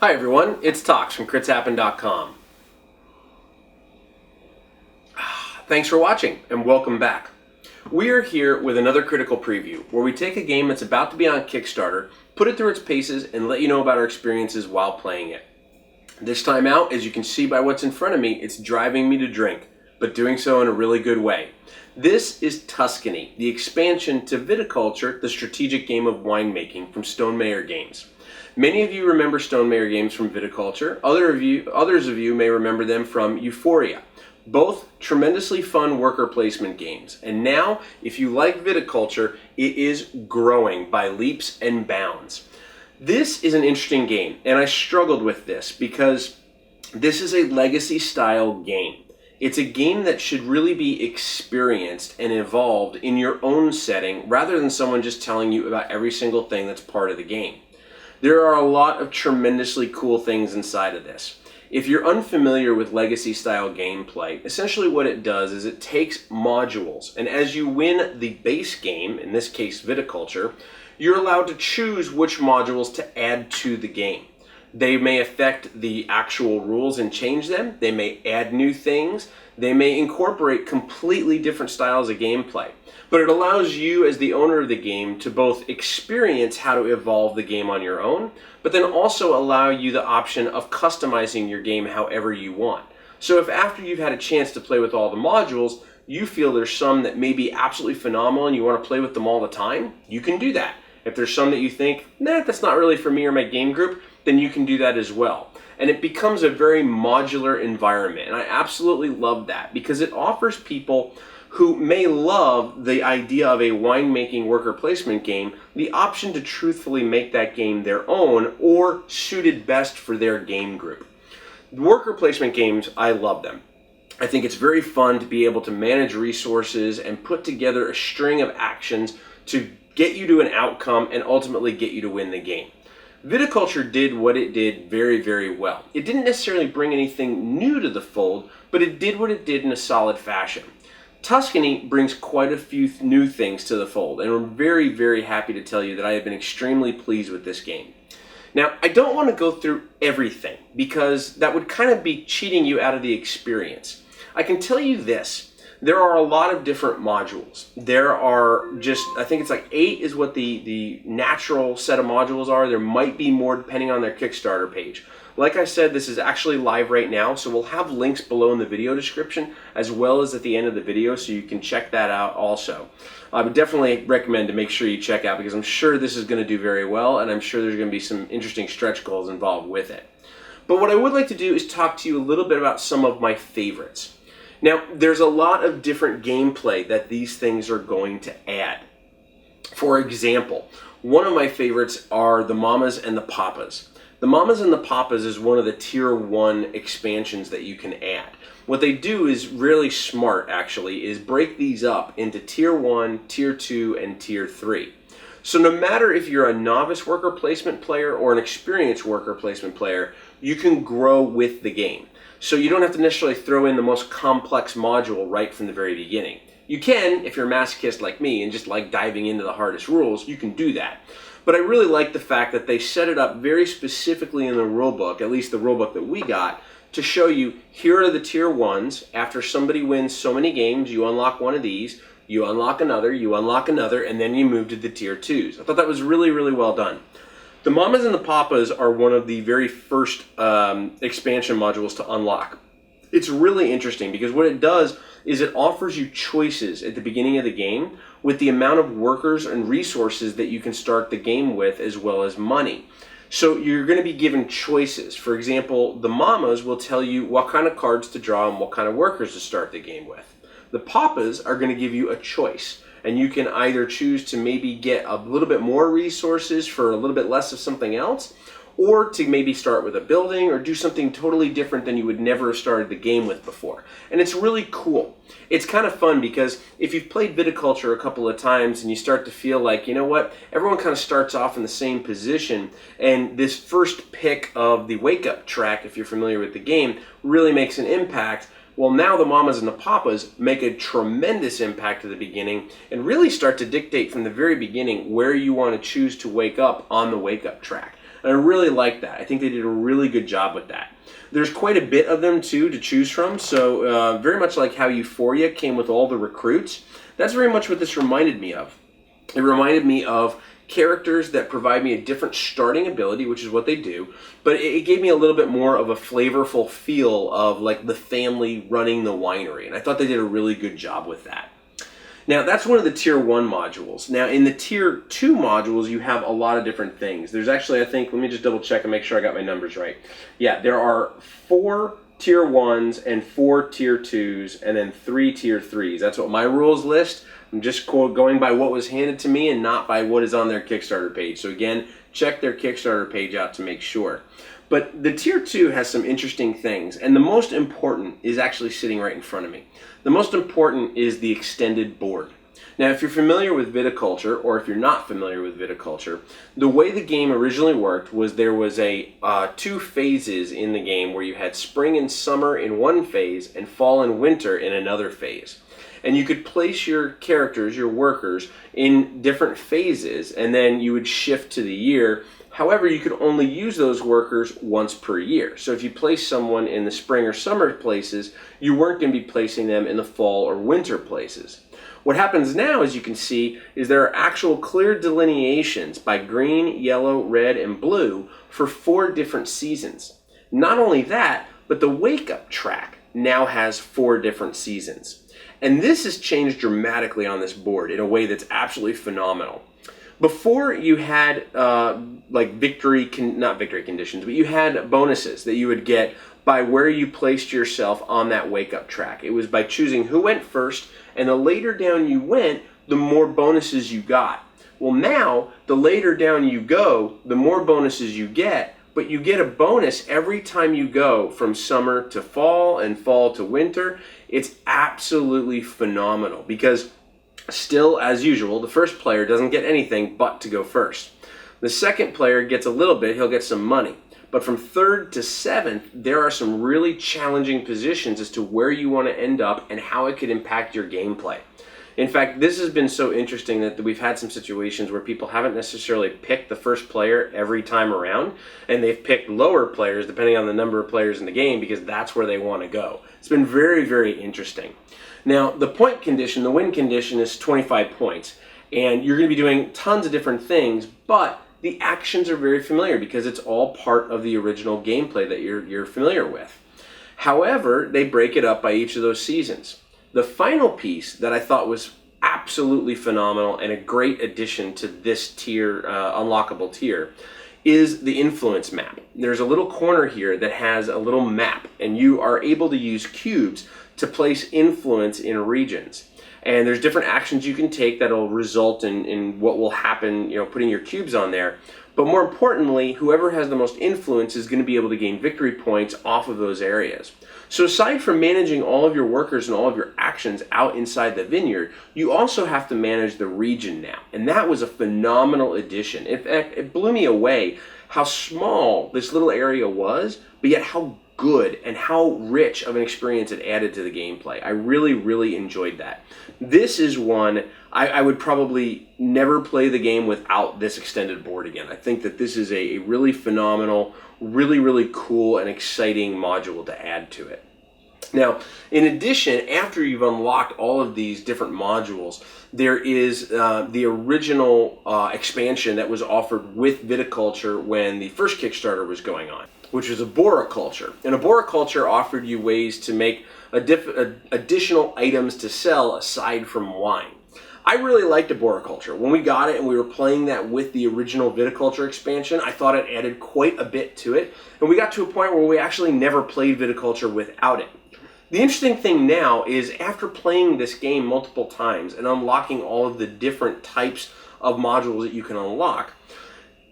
Hi everyone, it's Tox from critshappen.com. Thanks for watching and welcome back. We are here with another critical preview where we take a game that's about to be on Kickstarter, put it through its paces, and let you know about our experiences while playing it. This time out, as you can see by what's in front of me, it's driving me to drink, but doing so in a really good way. This is Tuscany, the expansion to Viticulture, the strategic game of winemaking from Stone Mayer Games. Many of you remember Stone Mayer Games from Viticulture. Others of you may remember them from Euphoria. Both tremendously fun worker placement games. And now, if you like Viticulture, it is growing by leaps and bounds. This is an interesting game, and I struggled with this because this is a legacy style game. It's a game that should really be experienced and evolved in your own setting rather than someone just telling you about every single thing that's part of the game. There are a lot of tremendously cool things inside of this. If you're unfamiliar with legacy style gameplay, essentially what it does is it takes modules, and as you win the base game, in this case Viticulture, you're allowed to choose which modules to add to the game. They may affect the actual rules and change them. They may add new things. They may incorporate completely different styles of gameplay. But it allows you as the owner of the game to both experience how to evolve the game on your own, but then also allow you the option of customizing your game however you want. So if after you've had a chance to play with all the modules, you feel there's some that may be absolutely phenomenal and you want to play with them all the time, you can do that. If there's some that you think, that's not really for me or my game group, then you can do that as well. And it becomes a very modular environment. And I absolutely love that because it offers people who may love the idea of a winemaking worker placement game the option to truthfully make that game their own or suited best for their game group. Worker placement games, I love them. I think it's very fun to be able to manage resources and put together a string of actions to get you to an outcome and ultimately get you to win the game. Viticulture did what it did very, very well. It didn't necessarily bring anything new to the fold, but it did what it did in a solid fashion. Tuscany brings quite a few new things to the fold, and I'm very, very happy to tell you that I have been extremely pleased with this game. Now, I don't want to go through everything, because that would kind of be cheating you out of the experience. I can tell you this. There are a lot of different modules. There are I think it's like 8 is what the natural set of modules are. There might be more depending on their Kickstarter page. Like I said, this is actually live right now, so we'll have links below in the video description as well as at the end of the video, so you can check that out also. I would definitely recommend to make sure you check out because I'm sure this is going to do very well, and I'm sure there's going to be some interesting stretch goals involved with it. But what I would like to do is talk to you a little bit about some of my favorites. Now, there's a lot of different gameplay that these things are going to add. For example, one of my favorites are the Mamas and the Papas. The Mamas and the Papas is one of the Tier 1 expansions that you can add. What they do is really smart, actually, is break these up into Tier 1, Tier 2, and Tier 3. So no matter if you're a novice worker placement player or an experienced worker placement player, you can grow with the game. So you don't have to necessarily throw in the most complex module right from the very beginning. You can, if you're a masochist like me and just like diving into the hardest rules, you can do that. But I really like the fact that they set it up very specifically in the rulebook, at least the rulebook that we got, to show you here are the Tier 1s. After somebody wins so many games, you unlock one of these, you unlock another, and then you move to the Tier 2s. I thought that was really, really well done. The Mamas and the Papas are one of the very first expansion modules to unlock. It's really interesting because what it does is it offers you choices at the beginning of the game with the amount of workers and resources that you can start the game with as well as money. So you're going to be given choices. For example, the Mamas will tell you what kind of cards to draw and what kind of workers to start the game with. The Papas are going to give you a choice. And you can either choose to maybe get a little bit more resources for a little bit less of something else, or to maybe start with a building or do something totally different than you would never have started the game with before. And it's really cool. It's kind of fun because if you've played Viticulture a couple of times and you start to feel like, you know what, everyone kind of starts off in the same position, and this first pick of the wake-up track, if you're familiar with the game, really makes an impact. Well, now the Mamas and the Papas make a tremendous impact at the beginning and really start to dictate from the very beginning where you want to choose to wake up on the wake-up track. And I really like that. I think they did a really good job with that. There's quite a bit of them too to choose from, so very much like how Euphoria came with all the recruits, that's very much what this reminded me of. It reminded me of characters that provide me a different starting ability, which is what they do, but it gave me a little bit more of a flavorful feel of like the family running the winery, and I thought they did a really good job with that. Now, that's one of the Tier 1 modules. Now, in the Tier 2 modules, you have a lot of different things. There's actually, I think, let me just double check and make sure I got my numbers right. Yeah, there are 4 Tier 1s and 4 Tier 2s and then 3 Tier 3s. That's what my rules list. I'm just going by what was handed to me and not by what is on their Kickstarter page. So again, check their Kickstarter page out to make sure. But the Tier 2 has some interesting things, and the most important is actually sitting right in front of me. The most important is the extended board. Now, if you're familiar with viticulture, or if you're not familiar with viticulture, the way the game originally worked was there was a 2 phases in the game where you had spring and summer in one phase and fall and winter in another phase. And you could place your characters, your workers, in different phases, and then you would shift to the year. However, you could only use those workers once per year. So if you place someone in the spring or summer places, you weren't going to be placing them in the fall or winter places. What happens now, as you can see, is there are actual clear delineations by green, yellow, red, and blue for 4 different seasons. Not only that, but the wake-up track now has 4 different seasons. And this has changed dramatically on this board in a way that's absolutely phenomenal. Before you had like not victory conditions, but you had bonuses that you would get by where you placed yourself on that wake-up track. It was by choosing who went first, and the later down you went, the more bonuses you got. Well, now, the later down you go, the more bonuses you get, but you get a bonus every time you go from summer to fall and fall to winter. It's absolutely phenomenal because still, as usual, the first player doesn't get anything but to go first. The second player gets a little bit, he'll get some money. But from 3rd to 7th, there are some really challenging positions as to where you want to end up and how it could impact your gameplay. In fact, this has been so interesting that we've had some situations where people haven't necessarily picked the first player every time around, and they've picked lower players depending on the number of players in the game because that's where they want to go. It's been very, very interesting. Now, the point condition, the win condition is 25 points, and you're going to be doing tons of different things, but the actions are very familiar because it's all part of the original gameplay that you're familiar with. However, they break it up by each of those seasons. The final piece that I thought was absolutely phenomenal and a great addition to this tier, unlockable tier, is the influence map. There's a little corner here that has a little map, and you are able to use cubes to place influence in regions. And there's different actions you can take that'll result in what will happen, putting your cubes on there. But more importantly, whoever has the most influence is going to be able to gain victory points off of those areas. So aside from managing all of your workers and all of your actions out inside the vineyard, you also have to manage the region now. And that was a phenomenal addition. In fact, it blew me away how small this little area was, but yet how good and how rich of an experience it added to the gameplay. I really, really enjoyed that. This is one I would probably never play the game without this extended board again. I think that this is a really phenomenal, really, really cool and exciting module to add to it. Now, in addition, after you've unlocked all of these different modules, there is the original expansion that was offered with viticulture when the first Kickstarter was going on, which was arboriculture. And arboriculture offered you ways to make additional items to sell aside from wine. I really liked arboriculture. When we got it and we were playing that with the original viticulture expansion, I thought it added quite a bit to it. And we got to a point where we actually never played viticulture without it. The interesting thing now is after playing this game multiple times and unlocking all of the different types of modules that you can unlock,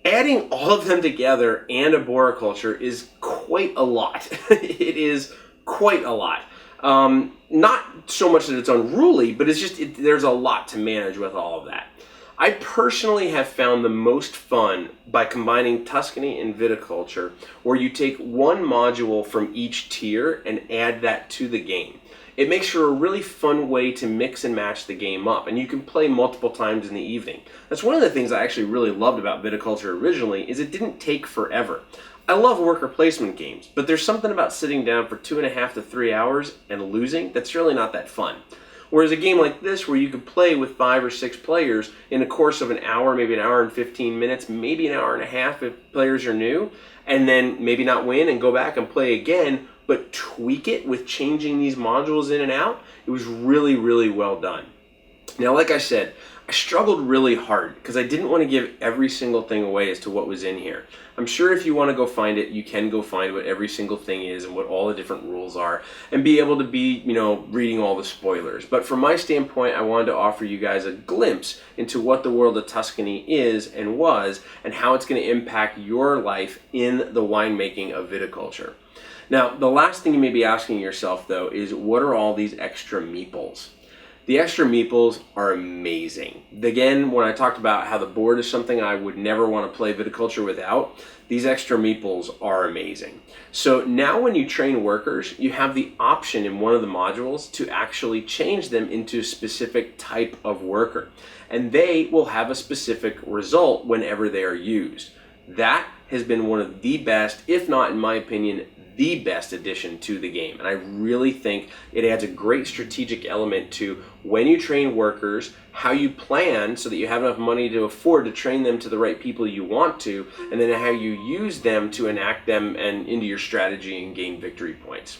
adding all of them together and arboriculture is quite a lot. It is quite a lot. Not so much that it's unruly, but it's just there's a lot to manage with all of that. I personally have found the most fun by combining Tuscany and viticulture, where you take one module from each tier and add that to the game. It makes for a really fun way to mix and match the game up, and you can play multiple times in the evening. That's one of the things I actually really loved about Viticulture originally, is it didn't take forever. I love worker placement games, but there's something about sitting down for 2.5 to 3 hours and losing that's really not that fun. Whereas a game like this, where you could play with 5 or 6 players in the course of an hour, maybe an hour and 15 minutes, maybe an hour and a half if players are new, and then maybe not win and go back and play again, but tweak it with changing these modules in and out, it was really, really well done. Now, like I said, I struggled really hard because I didn't want to give every single thing away as to what was in here. I'm sure if you want to go find it, you can go find what every single thing is and what all the different rules are and be able to be, reading all the spoilers. But from my standpoint, I wanted to offer you guys a glimpse into what the world of Tuscany is and was and how it's going to impact your life in the winemaking of viticulture. Now, the last thing you may be asking yourself, though, is what are all these extra meeples? The extra meeples are amazing. Again, when I talked about how the board is something I would never want to play viticulture without, these extra meeples are amazing. So now when you train workers, you have the option in one of the modules to actually change them into a specific type of worker. And they will have a specific result whenever they are used. That has been one of the best, if not in my opinion, the best addition to the game. And I really think it adds a great strategic element to when you train workers, how you plan so that you have enough money to afford to train them to the right people you want to, and then how you use them to enact them and into your strategy and gain victory points.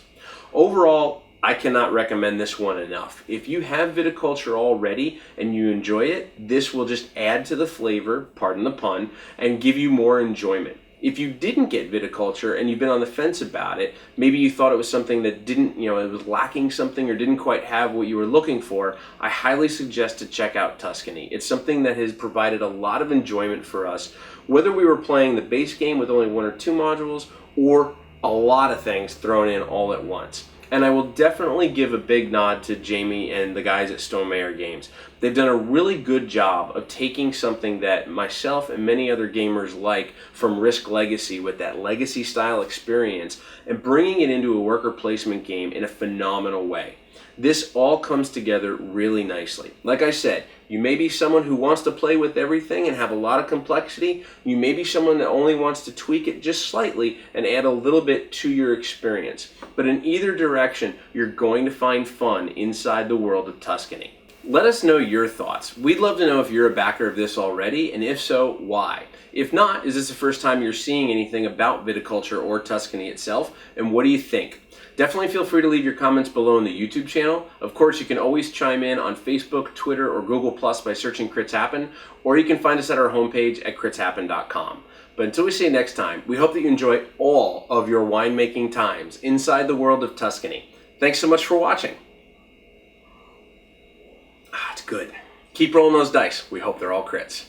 Overall, I cannot recommend this one enough. If you have viticulture already and you enjoy it, this will just add to the flavor, pardon the pun, and give you more enjoyment. If you didn't get viticulture and you've been on the fence about it, maybe you thought it was something that didn't, it was lacking something or didn't quite have what you were looking for, I highly suggest to check out Tuscany. It's something that has provided a lot of enjoyment for us, whether we were playing the base game with only 1 or 2 modules or a lot of things thrown in all at once. And I will definitely give a big nod to Jamie and the guys at Stonemayer Games. They've done a really good job of taking something that myself and many other gamers like from Risk Legacy with that legacy style experience and bringing it into a worker placement game in a phenomenal way. This all comes together really nicely. Like I said, you may be someone who wants to play with everything and have a lot of complexity. You may be someone that only wants to tweak it just slightly and add a little bit to your experience. But in either direction, you're going to find fun inside the world of Tuscany. Let us know your thoughts. We'd love to know if you're a backer of this already, and if so, why? If not, is this the first time you're seeing anything about viticulture or Tuscany itself, and what do you think? Definitely feel free to leave your comments below in the YouTube channel. Of course, you can always chime in on Facebook, Twitter, or Google Plus by searching Crits Happen, or you can find us at our homepage at critshappen.com. But until we see you next time, we hope that you enjoy all of your winemaking times inside the world of Tuscany. Thanks so much for watching. It's good. Keep rolling those dice. We hope they're all crits.